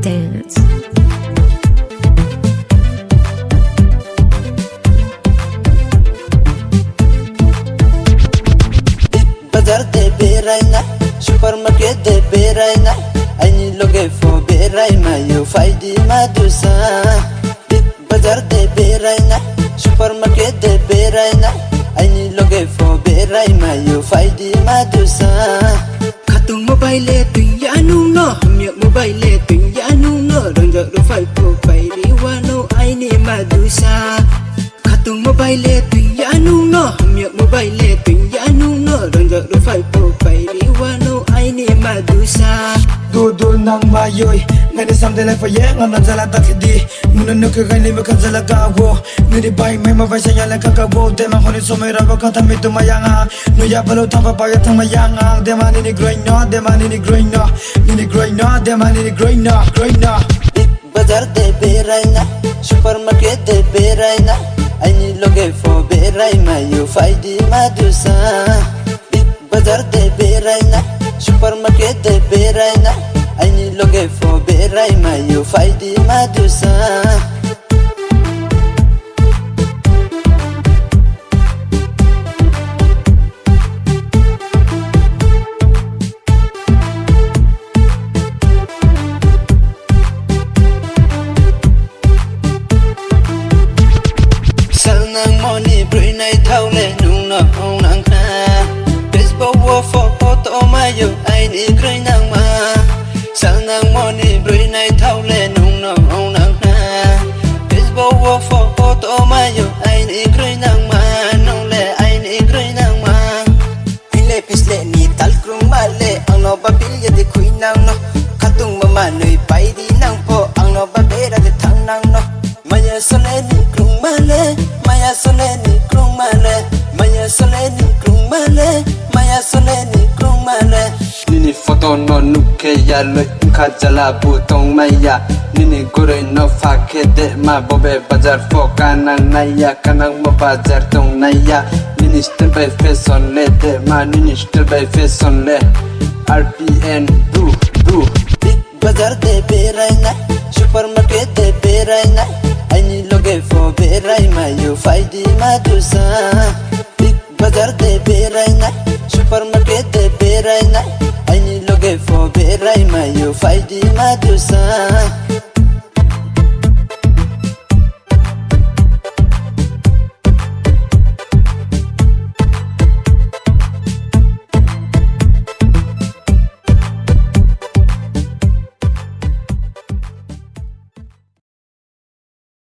dance. Bazar de beraina, supermarket de beraina, aini loge fo beraima yo faidi madusa. Bazar de beraina, supermarket de beraina, aini loge fo beraima yo faidi madusa. Katung mobile tuya nuno, miak mobile tuya nuno, ranjak do fai po pai riwano aini madusa. Katung mobile tuya nuno, miak mobile tuya nuno, ranjak do fai po pai riwano aini madusa. Dudu nang mayoy ngani samdele fa ye ngana jala takdi muna nuk gani me kanjala gawo niri bai me ma vaisa yala kakawo de ma khoni somera ba kata mi tu mayanga no ya balo thamba pa ya thang mayanga de ma ni growing no de ma ni growing no ni growing no de ma ni growing no Bazar de beraina, supermarket de beraina, aini loge fo beraima yo faidi madusa. Bazar de beraina, supermarket de beraina, aini loge fo beraima yo faidi madusa. Nang money bring night thâu le nung no hong nang ha Facebook wo for photo ma yo ai ni krai nang ma sang nang money bring night thâu le nung no hong nang ha Facebook wo for photo ma yo ai ni krai nang ma nong le ai ni krai nang ma pile pisle ni tal krung ma le ang no ba bil ya de khui nang no katung ma ma noi pai di nang po ang no ba be ra de thang nang no maya sole ni krung ma le Maya soleni krung male, Maya soleni krung male, Maya soleni krung male. Nini photo no nuke ya lo kajala butong maya. Nini gore no fake de ma bobe bazar fo kanang naya kanang mo bazar tong naya. Nini still by face on le de ma nini still by face on le. RPN do. Big bazar de beraina, supermarket de beraina. Aini loge fo beraima yo faidi madusa. Big bazar de beraina, supermarket de beraina, aini loge fo beraima yo faidi madusa.